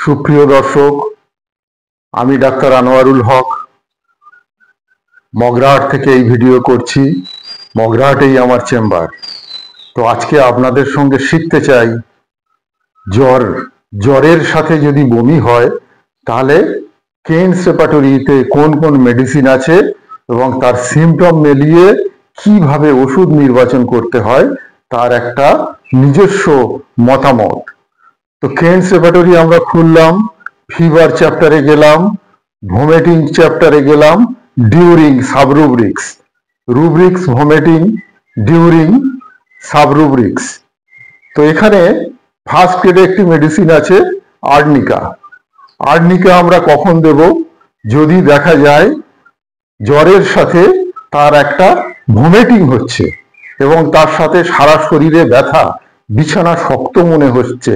সুপ্রিয় দর্শক, আমি ডাক্তার আনোয়ারুল হক মগরাহাট থেকে এই ভিডিও করছি। মগরাহাটেই আমার চেম্বার। তো আজকে আপনাদের সঙ্গে শিখতে চাই জ্বরের সাথে যদি বমি হয় তাহলে কেনস রেপার্টরিতে কোন কোন মেডিসিন আছে এবং তার সিমটম মিলিয়ে কিভাবে ওষুধ নির্বাচন করতে হয় তার একটা নিজস্ব মতামত। তো কেনস রেপার্টরি আমরা খুললাম, ফিভার চ্যাপ্টারে গেলাম, ভমিটিং চ্যাপ্টারে গেলাম, ডিউরিং সাবরুব্রিক্স, রুব্রিক্স ভমিটিং, ডিউরিং সাবরুব্রিক্স। তো এখানে ফার্স্ট গ্রেডে একটি মেডিসিন আছে আর্নিকা। আর্নিকা আমরা কখন দেব? যদি দেখা যায় জ্বরের সাথে তার একটা ভমিটিং হচ্ছে এবং তার সাথে সারা শরীরে ব্যথা, বিছানা শক্ত মনে হচ্ছে,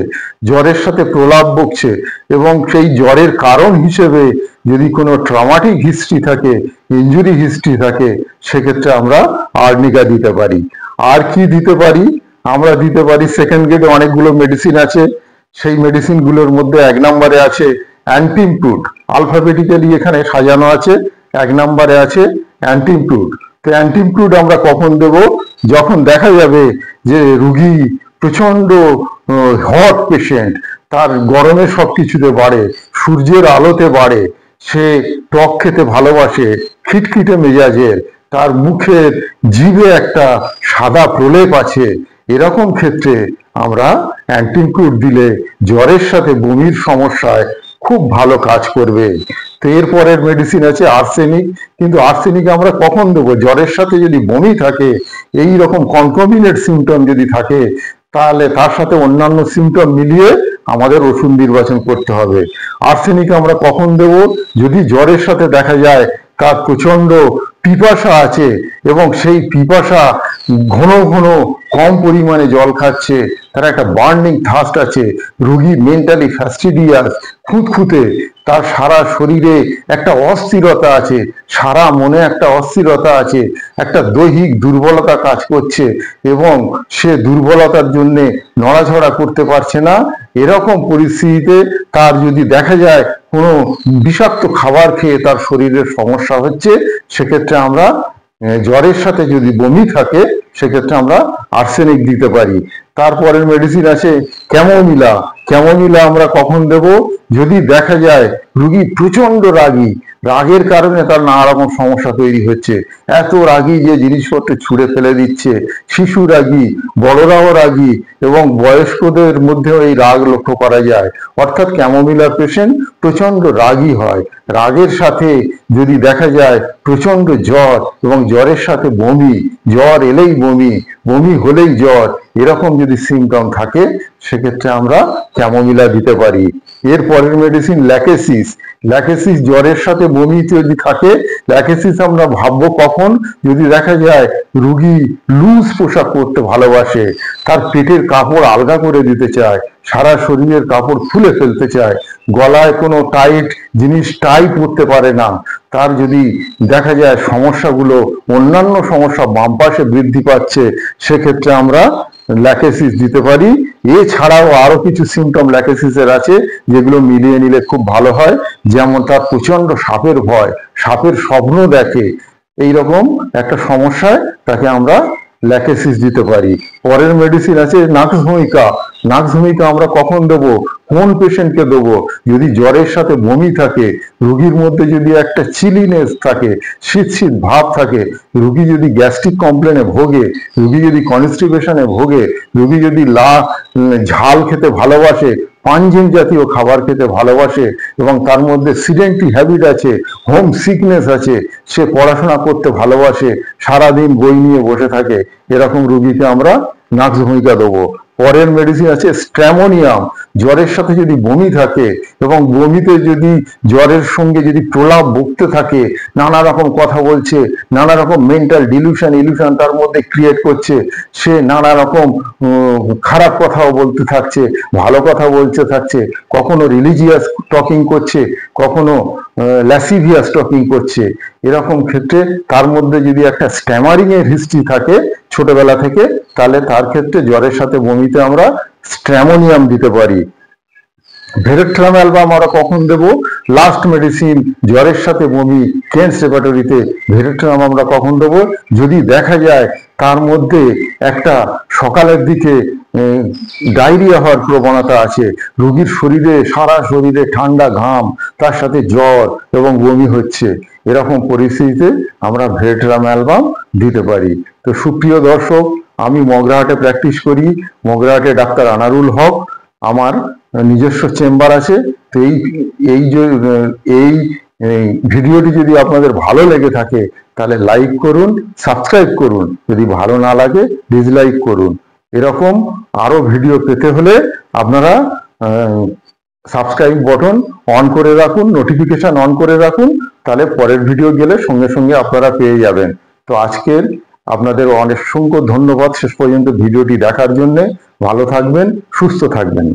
জ্বরের সাথে প্রলাপ বকছে এবং সেই জ্বরের কারণ হিসেবে যদি কোনো ট্রমাটিক হিস্ট্রি থাকে, ইনজুরি হিস্ট্রি থাকে, সেক্ষেত্রে আমরা আর্নিকা দিতে পারি। আর কি দিতে পারি? আমরা দিতে পারি সেকেন্ড গ্রেডে অনেকগুলো মেডিসিন আছে। সেই মেডিসিনগুলোর মধ্যে 1 নম্বরে আছে অ্যান্টিমটুড। আলফাবেটিক্যালি এখানে সাজানো আছে। 1 নম্বরে আছে অ্যান্টিমটুড। তো অ্যান্টিমটুড আমরা কখন দেব? যখন দেখা যাবে যে রুগী প্রচন্ড হট পেশেন্ট, তার গরমে সবকিছুতে বাড়ে, সূর্যের আলোতে বাড়ে, সে টক খেতে ভালোবাসে, খিটখিটে মেজাজের, তার মুখের জিভে একটা সাদা প্রলেপ আছে, এরকম ক্ষেত্রে আমরা অ্যান্টিমটুড দিলে জ্বরের সাথে বমির সমস্যায় খুব ভালো কাজ করবে। তো এরপরের মেডিসিন আছে আর্সেনিক। কিন্তু আর্সেনিক আমরা কখন দেবো? জ্বরের সাথে যদি বমি থাকে, এই রকম কনকমিনেট সিমটম যদি থাকে, তাহলে তার সাথে অন্যান্য সিমটম মিলিয়ে আমাদের ওষুধ নির্বাচন করতে হবে। আর্সেনিক আমরা কখন দেব? যদি জ্বরের সাথে দেখা যায় তার প্রচন্ড পিপাসা আছে এবং সেই পিপাসা ঘন ঘন কম পরিমাণে জল খাচ্ছে, তার একটা বার্নিং থার্স্ট আছে, রোগী মেন্টালি ফ্যাস্টিডিয়াস, খুঁতখুঁতে, তার সারা শরীরে একটা অস্থিরতা আছে, সারা মনে একটা অস্থিরতা আছে, একটা দৈহিক দুর্বলতা কাজ করছে এবং সে দুর্বলতার জন্য নড়াচড়া করতে পারছে না। এরকম পরিস্থিতিতে তার যদি দেখা যায় কোনো বিষাক্ত খাবার খেয়ে তার শরীরের সমস্যা হচ্ছে, সেক্ষেত্রে আমরা জ্বরের সাথে যদি বমি থাকে সেক্ষেত্রে আমরা আর্সেনিক দিতে পারি। তারপরের মেডিসিন আছে ক্যামোমিলা। ক্যামোমিলা আমরা কখন দেব? যদি দেখা যায় রুগী প্রচন্ড রাগী, রাগের কারণে তার নানা রকম সমস্যা তৈরি হচ্ছে, এত রাগী যে জিনিসপত্র ছুঁড়ে ফেলে দিচ্ছে, শিশু রাগী, বড়রাও রাগী এবং বয়স্কদের মধ্যেও এই রাগ লক্ষ্য করা যায়। অর্থাৎ ক্যামোমিলার পেশেন্ট প্রচন্ড রাগী হয়। রাগের সাথে যদি দেখা যায় প্রচন্ড জ্বর এবং জ্বরের সাথে বমি, জ্বর এলেই বমি, বমি হলেই জ্বর, এরকম যদি সিমটম থাকে সেক্ষেত্রে আমরা ক্যামোমিলা দিতে পারি। এরপরের মেডিসিন ল্যাকেসিস। ল্যাকেসিস জ্বরের সাথে বমি যদি থাকে, ল্যাকেসিস আমরা ভাববো কখন? যদি দেখা যায় রুগী লুজ পোশাক পরতে ভালোবাসে, তার পেটের কাপড় আলগা করে দিতে চায়, সারা শরীরের কাপড় খুলে ফেলতে চায়, গলায় কোনো টাইট জিনিস টাই পরতে পারে না, তার যদি দেখা যায় সমস্যাগুলো অন্যান্য সমস্যা বাম পাশে বৃদ্ধি পাচ্ছে, সেক্ষেত্রে আমরা ল্যাকেসিস দিতে পারি। এছাড়াও আরো কিছু সিমটম ল্যাকেসিসের আছে যেগুলো মিলিয়ে নিলে খুব ভালো হয়। যেমন তার প্রচন্ড সাপের ভয়, সাপের স্বপ্ন দেখে, এইরকম একটা সমস্যায় তাকে আমরা ল্যাকেসিস দিতে পারি। পরের মেডিসিন আছে নাক্সভূমিকা। নাক্সভূমিকা আমরা কখন দেব? কোন পেশেন্টকে দেব? যদি জ্বরের সাথে বমি থাকে, রোগীর মধ্যে যদি একটা চিলিনেস থাকে, শীত শীত ভাব থাকে, রোগী যদি গ্যাস্ট্রিক কমপ্লেনে ভোগে, রোগী যদি কনস্টিপেশনে ভোগে, রোগী যদি ঝাল খেতে ভালোবাসে, পাঞ্জেন্ট জাতীয় খাবার খেতে ভালোবাসে এবং তার মধ্যে সিডেন্টারি হ্যাবিট আছে, হোম সিকনেস আছে, সে পড়াশোনা করতে ভালোবাসে, সারাদিন বই নিয়ে বসে থাকে, এরকম রোগীকে আমরা নাক্সভূমিকা দেবো। পরের মেডিসিন আছে স্ট্র্যামোনিয়াম। জ্বরের সাথে যদি বমি থাকে এবং বমিতে যদি জ্বরের সঙ্গে যদি প্রলাপ বকতে থাকে, নানা রকম কথা বলছে, নানা রকম মেন্টাল ইলিউশন তার মধ্যে ক্রিয়েট করছে, সে নানা রকম খারাপ কথাও বলতে থাকছে, ভালো কথা বলতে থাকছে, কখনো রিলিজিয়াস টকিং করছে, কখনো ল্যাসিভিয়াস টকিং করছে, এরকম ক্ষেত্রে তার মধ্যে যদি একটা স্ট্যামারিং এর হিস্ট্রি থাকে ছোটবেলা থেকে, তাহলে তার ক্ষেত্রে জ্বরের সাথে বমিতে আমরা স্ট্র্যামোনিয়াম দিতে পারি। ভেরেট্রাম অ্যালবাম আমরা কখন দেব? লাস্ট মেডিসিন জ্বরের সাথে বমি কেন্স রেপার্টরিতে ভেরেট্রাম আমরা কখন দেব? যদি দেখা যায় তার মধ্যে একটা সকালের দিকে ডায়রিয়া হওয়ার প্রবণতা আছে, রোগীর শরীরে সারা শরীরে ঠান্ডা ঘাম, তার সাথে জ্বর এবং বমি হচ্ছে, এরকম পরিস্থিতিতে আমরা ভেরেট্রাম অ্যালবাম দিতে পারি। তো সুপ্রিয় দর্শক, আমি মগরাহাটে প্র্যাকটিস করি, মগরাহাটে ডাক্তার আনারুল হক, আমার নিজস্ব চেম্বার আছে। তো এই ভিডিওটি যদি আপনাদের ভালো লেগে থাকে তাহলে লাইক করুন, সাবস্ক্রাইব করুন, যদি ভালো না লাগে ডিসলাইক করুন। এরকম আরো ভিডিও পেতে হলে আপনারা সাবস্ক্রাইব বটন অন করে রাখুন, নোটিফিকেশন অন করে রাখুন, তাহলে পরের ভিডিও গেলে সঙ্গে সঙ্গে আপনারা পেয়ে যাবেন। তো আজকের আপনাদের অসংখ্য ধন্যবাদ শেষ পর্যন্ত ভিডিওটি দেখার জন্য। ভালো থাকবেন, সুস্থ থাকবেন।